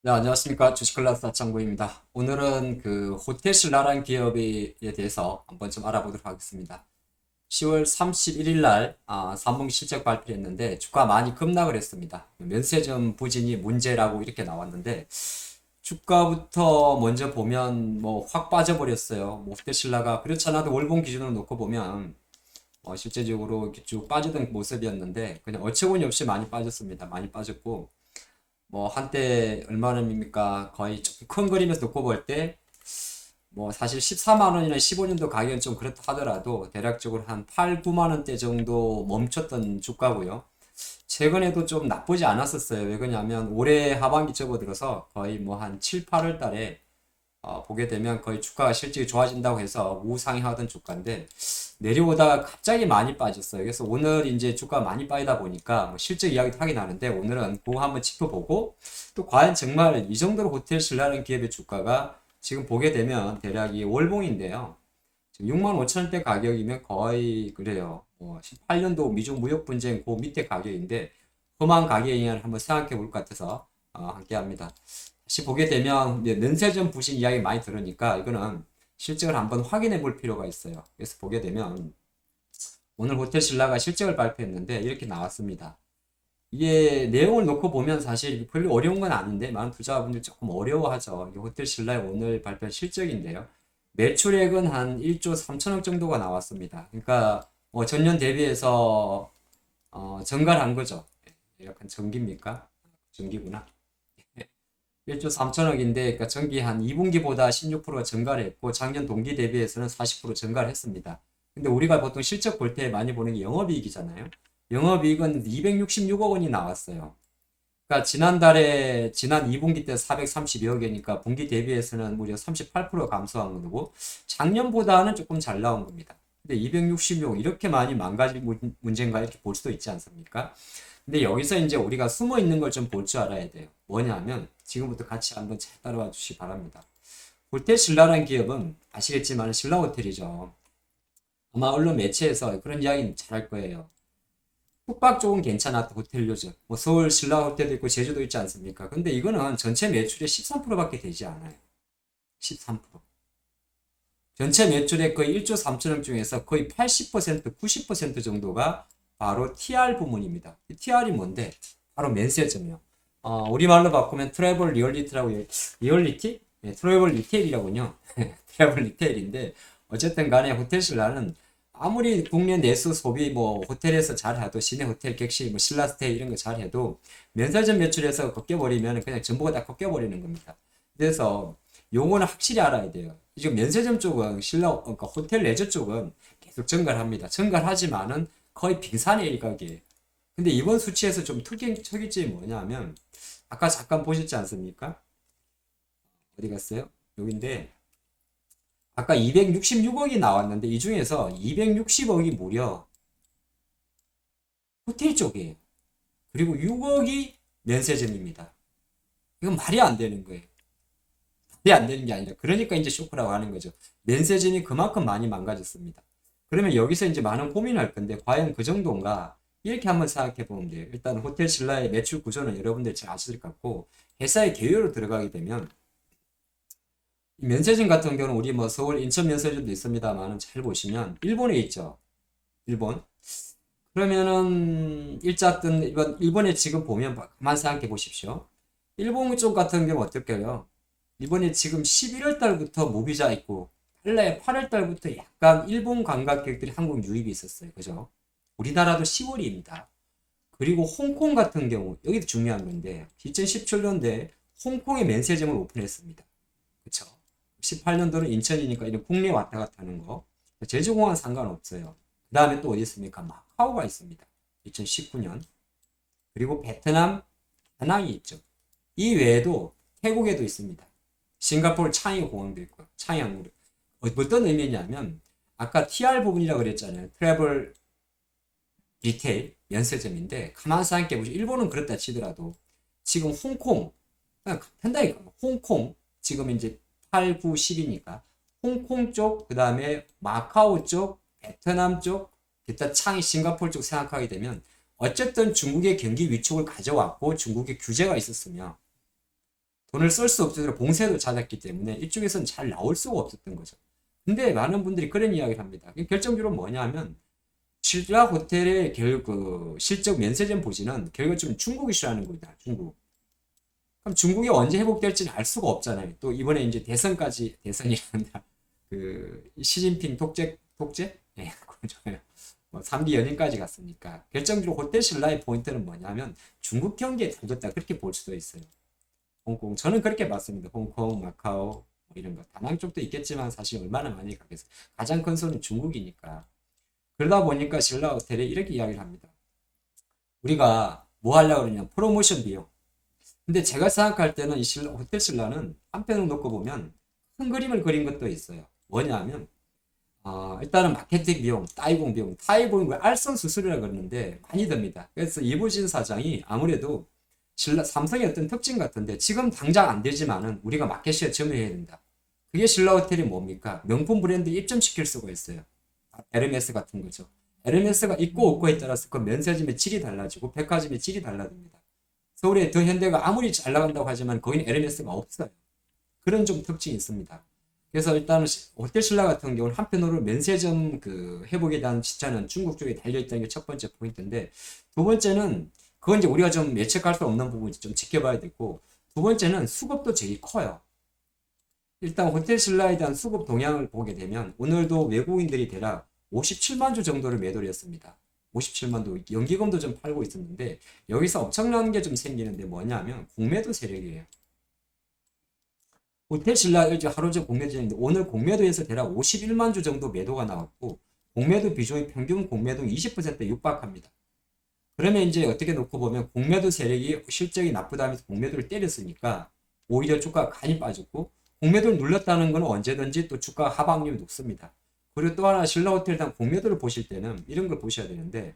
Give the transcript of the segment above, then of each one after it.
네, 안녕하십니까. 주식클래스 하창구입니다. 오늘은 그 호텔신라라는 기업에 대해서 한번 좀 알아보도록 하겠습니다. 10월 31일 날 3분기 실적 발표했는데 주가 많이 급락을 했습니다. 면세점 부진이 문제라고 이렇게 나왔는데 주가부터 먼저 보면 뭐 확 빠져버렸어요. 뭐 호텔신라가 그렇지 않아도 월봉 기준으로 놓고 보면 실제적으로 이렇게 쭉 빠지던 모습이었는데 그냥 어처구니 없이 많이 빠졌습니다. 많이 빠졌고 뭐 한때 얼마입니까? 거의 조금 큰 그림에서 놓고 볼 때 뭐 사실 14만 원이나 15년도 가격은 좀 그렇다 하더라도 대략적으로 한 8, 9만 원대 정도 멈췄던 주가고요. 최근에도 좀 나쁘지 않았었어요. 왜 그러냐면 올해 하반기 접어들어서 거의 뭐 한 7, 8월 달에 보게 되면 거의 주가가 실질이 좋아진다고 해서 우상향하던 주가인데 내려오다가 갑자기 많이 빠졌어요. 그래서 오늘 이제 주가 많이 빠지다 보니까 뭐 실적 이야기도 하긴 하는데 오늘은 그거 한번 짚어보고 또 과연 정말 이 정도로 호텔 신라는 기업의 주가가 지금 보게 되면 대략 이 월봉인데요. 지금 6만 5천 원대 가격이면 거의 그래요. 18년도 미중 무역 분쟁 그 밑에 가격인데 험한 가격이냐 한번 생각해 볼 것 같아서 함께 합니다. 다시 보게 되면 이제 면세점 부신 이야기 많이 들으니까 이거는 실적을 한번 확인해 볼 필요가 있어요. 그래서 보게 되면 오늘 호텔 신라가 실적을 발표했는데 이렇게 나왔습니다. 이게 내용을 놓고 보면 사실 별로 어려운 건 아닌데 많은 투자자분들 조금 어려워하죠. 이게 호텔 신라의 오늘 발표한 실적인데요. 매출액은 한 1조 3천억 정도가 나왔습니다. 그러니까 전년 대비해서 증가한 거죠. 약간 전기입니까? 전기구나. 1조 3천억인데, 그러니까 전기 한 2분기보다 16% 증가를 했고, 작년 동기 대비해서는 40% 증가를 했습니다. 근데 우리가 보통 실적 볼 때 많이 보는 게 영업이익이잖아요. 영업이익은 266억 원이 나왔어요. 그러니까 지난 2분기 때 432억 원이니까 분기 대비해서는 무려 38% 감소한 거고, 작년보다는 조금 잘 나온 겁니다. 근데 266억 이렇게 많이 망가진 문제인가 이렇게 볼 수도 있지 않습니까? 근데 여기서 이제 우리가 숨어 있는 걸 좀 볼 줄 알아야 돼요. 뭐냐면 지금부터 같이 한번 잘 따라와 주시기 바랍니다. 호텔 신라라는 기업은 아시겠지만 신라 호텔이죠. 아마 언론 매체에서 그런 이야기는 잘 할 거예요. 숙박 쪽은 괜찮았다 호텔 요즘. 뭐 서울 신라 호텔도 있고 제주도 있지 않습니까? 근데 이거는 전체 매출의 13%밖에 되지 않아요. 13%. 전체 매출의 거의 1조 3천억 중에서 거의 80%, 90% 정도가 바로 TR 부문입니다. TR이 뭔데? 바로 면세점이요. 우리말로 바꾸면 트래블 리얼리티라고, 리얼리티? 네, 트래블 리테일이라군요. 트래블 리테일인데, 어쨌든 간에 호텔신라는 아무리 국내 내수 소비 뭐 호텔에서 잘해도 시내 호텔 객실 뭐 신라스테이 이런 거 잘해도 면세점 매출에서 꺾여버리면 그냥 전부가 다 꺾여버리는 겁니다. 그래서 요거는 확실히 알아야 돼요. 지금 면세점 쪽은 그러니까 호텔 레저 쪽은 계속 증가합니다. 증가하지만은 거의 빙산의 일각이에요. 근데 이번 수치에서 좀 특이점이 뭐냐면 아까 잠깐 보셨지 않습니까? 어디 갔어요? 여긴데 아까 266억이 나왔는데 이 중에서 260억이 무려 호텔 쪽이에요. 그리고 6억이 면세점입니다. 이건 말이 안 되는 거예요. 말이 안 되는 게 아니라 그러니까 이제 쇼크라고 하는 거죠. 면세점이 그만큼 많이 망가졌습니다. 그러면 여기서 이제 많은 고민할 건데 과연 그 정도인가? 이렇게 한번 생각해 보면 돼요. 일단 호텔 신라의 매출 구조는 여러분들 잘 아실 것 같고 회사의 개요로 들어가게 되면 면세점 같은 경우는 우리 뭐 서울 인천 면세점도 있습니다만 잘 보시면 일본에 있죠. 일본. 그러면은 일자든 일본에 지금 보면 가만 생각해 보십시오. 일본 쪽 같은 경우 어떨까요? 이번에 지금 11월 달부터 무비자 있고 원래 8월 달부터 약간 일본 관광객들이 한국 유입이 있었어요. 그죠? 우리나라도 10월입니다. 그리고 홍콩 같은 경우 여기도 중요한 건데 2017년도에 홍콩에 면세점을 오픈했습니다. 그쵸? 18년도는 인천이니까 이런 국내 왔다 갔다 하는 거. 제주공항 상관없어요. 그 다음에 또 어디 있습니까? 마카오가 있습니다. 2019년. 그리고 베트남, 다낭이 있죠. 이 외에도 태국에도 있습니다. 싱가포르 창의 공항도 있고요. 창의 항구도. 어떤 의미냐면 아까 TR 부분이라고 그랬잖아요. 트래블 리테일 면세점인데 가만 생각해 보시죠. 일본은 그렇다 치더라도 지금 홍콩 그냥 간단하게 홍콩 지금 이제 8, 9, 10이니까 홍콩 쪽, 그 다음에 마카오 쪽, 베트남 쪽, 기타 창이 싱가포르 쪽 생각하게 되면 어쨌든 중국의 경기 위축을 가져왔고 중국의 규제가 있었으며 돈을 쓸 수 없어서 봉쇄도 찾았기 때문에 이쪽에서는 잘 나올 수가 없었던 거죠. 근데 많은 분들이 그런 이야기를 합니다. 결정적으로 뭐냐면 신라 호텔의 그 실적 면세점 부진은 결과적으로 중국이 싫어하는 겁니다. 중국. 그럼 중국이 언제 회복될지는 알 수가 없잖아요. 또 이번에 이제 대선이란다. 그 시진핑 독재? 예, 그렇죠. 뭐 3기 연임까지 갔으니까 결정적으로 호텔 신라의 포인트는 뭐냐면 중국 경기에 달렸다 그렇게 볼 수도 있어요. 홍콩 저는 그렇게 봤습니다. 홍콩, 마카오 뭐 이런 거 다낭 쪽도 있겠지만 사실 얼마나 많이 가겠어요. 가장 큰 손은 중국이니까. 그러다 보니까 신라 호텔에 이렇게 이야기를 합니다. 우리가 뭐 하려고 그러냐 프로모션 비용. 근데 제가 생각할 때는 이 호텔 신라는 한편으로 놓고 보면 큰 그림을 그린 것도 있어요. 뭐냐면 일단은 마케팅 비용, 타이공을 알선 수수료라 그러는데 많이 듭니다. 그래서 이부진 사장이 아무래도 삼성의 어떤 특징 같은데 지금 당장 안 되지만은 우리가 마켓시에 점유해야 된다. 그게 신라 호텔이 뭡니까? 명품 브랜드 입점시킬 수가 있어요. 에르메스 같은 거죠. 에르메스가 있고 없고에 따라서 그 면세점의 질이 달라지고 백화점의 질이 달라집니다. 서울의 더 현대가 아무리 잘 나간다고 하지만 거기는 에르메스가 없어요. 그런 좀 특징이 있습니다. 그래서 일단은 호텔 신라 같은 경우는 한편으로 면세점 그 회복에 대한 시차는 중국 쪽에 달려있다는 게 첫 번째 포인트인데 두 번째는 그건 이제 우리가 좀 예측할 수 없는 부분이 좀 지켜봐야 되고 두 번째는 수급도 되게 커요. 일단 호텔 신라에 대한 수급 동향을 보게 되면 오늘도 외국인들이 대략 57만 주 정도를 매도를 했습니다. 57만 도 연기금도 좀 팔고 있었는데 여기서 엄청난 게 좀 생기는데 뭐냐면 공매도 세력이에요. 호텔 신라 LG 하루 전 공매도인데 오늘 공매도에서 대략 51만 주 정도 매도가 나왔고 공매도 비중이 평균 공매도 20%에 육박합니다. 그러면 이제 어떻게 놓고 보면 공매도 세력이 실적이 나쁘다면서 공매도를 때렸으니까 오히려 주가가 간이 빠졌고 공매도를 눌렀다는 건 언제든지 또 주가 하방률이 높습니다. 그리고 또 하나 신라호텔에 대한 공매도를 보실 때는 이런 걸 보셔야 되는데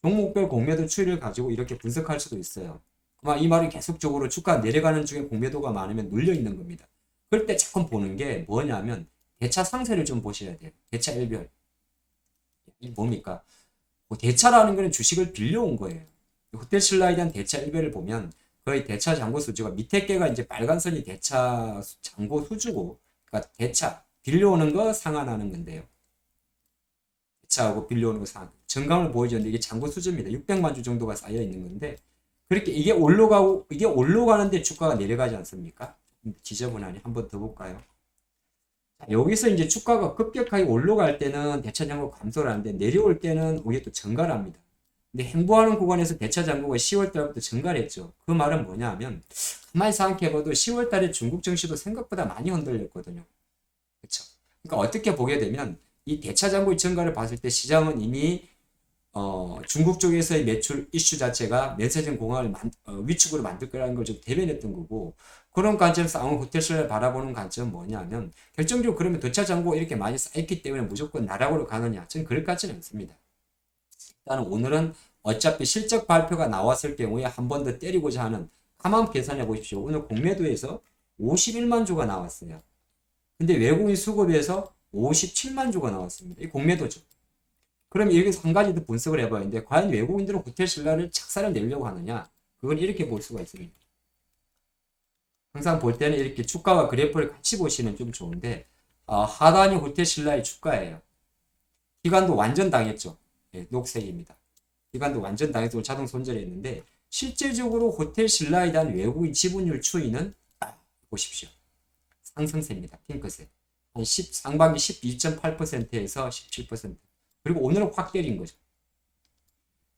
종목별 공매도 추이를 가지고 이렇게 분석할 수도 있어요. 아마 이 말이 계속적으로 주가 내려가는 중에 공매도가 많으면 눌려 있는 겁니다. 그럴 때 조금 보는 게 뭐냐면 대차 상세를 좀 보셔야 돼요. 대차 일별. 이 뭡니까? 대차라는 거는 주식을 빌려온 거예요. 호텔 신라에 대한 대차 일별을 보면 거의 대차 잔고 수주가 밑에 개가 이제 빨간 선이 대차 잔고 수주고 그러니까 대차 빌려오는 거 상환하는 건데요. 대차하고 빌려오는 거 상환. 정강을 보여주는데 이게 잔고 수주입니다. 600만 주 정도가 쌓여 있는 건데 그렇게 이게 올라가는데 주가가 내려가지 않습니까? 지저분하니 한번 더 볼까요? 여기서 이제 주가가 급격하게 올라갈 때는 대차 잔고가 감소를 하는데 내려올 때는 오히려 또 증가를 합니다. 근데 행보하는 구간에서 대차 잔고가 10월 달부터 증가를 했죠. 그 말은 뭐냐 하면 가만히 생각해봐도 10월 달에 중국 증시도 생각보다 많이 흔들렸거든요. 그렇죠. 그러니까 어떻게 보게 되면 이 대차 잔고의 증가를 봤을 때 시장은 이미 중국 쪽에서의 매출 이슈 자체가 면세점 공항을 위축으로 만들 거라는 걸 좀 대변했던 거고 그런 관점에서 아무 호텔을 바라보는 관점은 뭐냐면 결정적으로 그러면 대차 잔고가 이렇게 많이 쌓였기 때문에 무조건 나락으로 가느냐 저는 그럴 것 같지는 않습니다. 일단은 오늘은 어차피 실적 발표가 나왔을 경우에 한 번 더 때리고자 하는 가만 계산해 보십시오. 오늘 공매도에서 51만 주가 나왔어요. 근데 외국인 수급에서 57만 주가 나왔습니다. 이 공매도죠. 그럼 여기서 한 가지 더 분석을 해봐야 하는데 과연 외국인들은 호텔 신라를 착사를 내려고 하느냐? 그건 이렇게 볼 수가 있습니다. 항상 볼 때는 이렇게 주가와 그래프를 같이 보시면 좀 좋은데 하단이 호텔 신라의 주가예요. 기관도 완전 당했죠. 네, 녹색입니다. 기관도 완전 당해서 자동 손절했는데 실질적으로 호텔 신라에 대한 외국인 지분율 추이는 보십시오. 상승세입니다. 핑크색. 상반기 12.8%에서 17%. 그리고 오늘은 확 때린 거죠.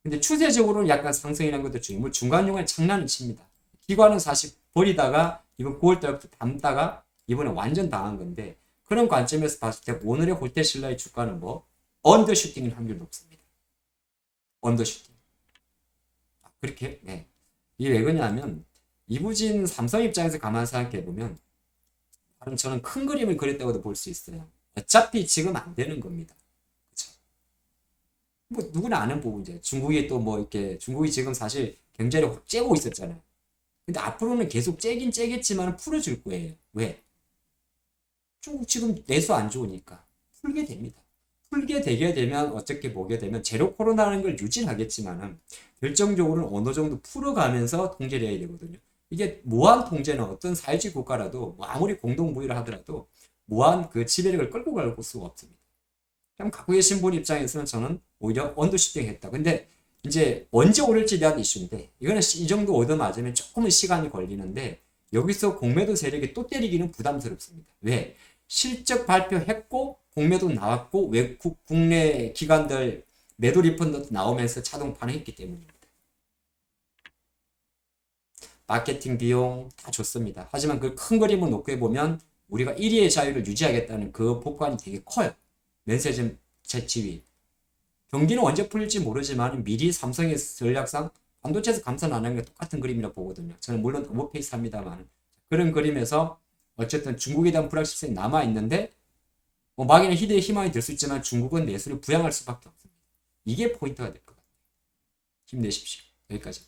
근데 추세적으로는 약간 상승이라는 것도 중요해요. 중간중간에 장난을 칩니다. 기관은 사실 버리다가 이번 9월 달부터 담다가 이번에 완전 당한 건데 그런 관점에서 봤을 때 오늘의 호텔 신라의 주가는 뭐 언더슈팅일 확률이 높습니다. 언더슈팅. 그렇게? 네. 이게 왜 그러냐면 이부진 삼성 입장에서 가만 생각해 보면 저는 큰 그림을 그렸다고도 볼 수 있어요. 어차피 지금 안 되는 겁니다. 그쵸? 뭐 누구나 아는 부분이죠. 중국이 또 뭐 이렇게 중국이 지금 사실 경제를 확 째고 있었잖아요. 근데 앞으로는 계속 째긴 째겠지만 풀어줄 거예요. 왜? 중국 지금 내수 안 좋으니까 풀게 됩니다. 풀게 되게 되면 어떻게 보게 되면 제로 코로나라는 걸 유지하겠지만은 결정적으로는 어느 정도 풀어가면서 통제를 해야 되거든요. 이게 무한 통제는 어떤 사회주의 국가라도 뭐 아무리 공동무효를 하더라도 무한 그 지배력을 끌고 갈 수가 없습니다. 그럼 갖고 계신 분 입장에서는 저는 오히려 언더슈팅했다. 근데 이제 언제 오를지 대한 이슈인데 이거는 이 정도 얻어 맞으면 조금은 시간이 걸리는데 여기서 공매도 세력이 또 때리기는 부담스럽습니다. 왜? 실적 발표했고 공매도 나왔고 외국 국내 기관들 매도 리펀드도 나오면서 자동 반응했기 때문입니다. 마케팅 비용 다 좋습니다. 하지만 그 큰 그림을 놓고 보면 우리가 1위의 자유를 유지하겠다는 그 법관이 되게 커요. 면세점 재치위. 경기는 언제 풀릴지 모르지만 미리 삼성의 전략상 반도체에서 감산 안 하는 게 똑같은 그림이라고 보거든요. 저는 물론 오버페이스합니다만 그런 그림에서 어쨌든 중국에 대한 불확실성이 남아있는데 뭐 막연히 희대의 희망이 될 수 있지만 중국은 내수를 부양할 수밖에 없습니다. 이게 포인트가 될 것 같아요. 힘내십시오. 여기까지.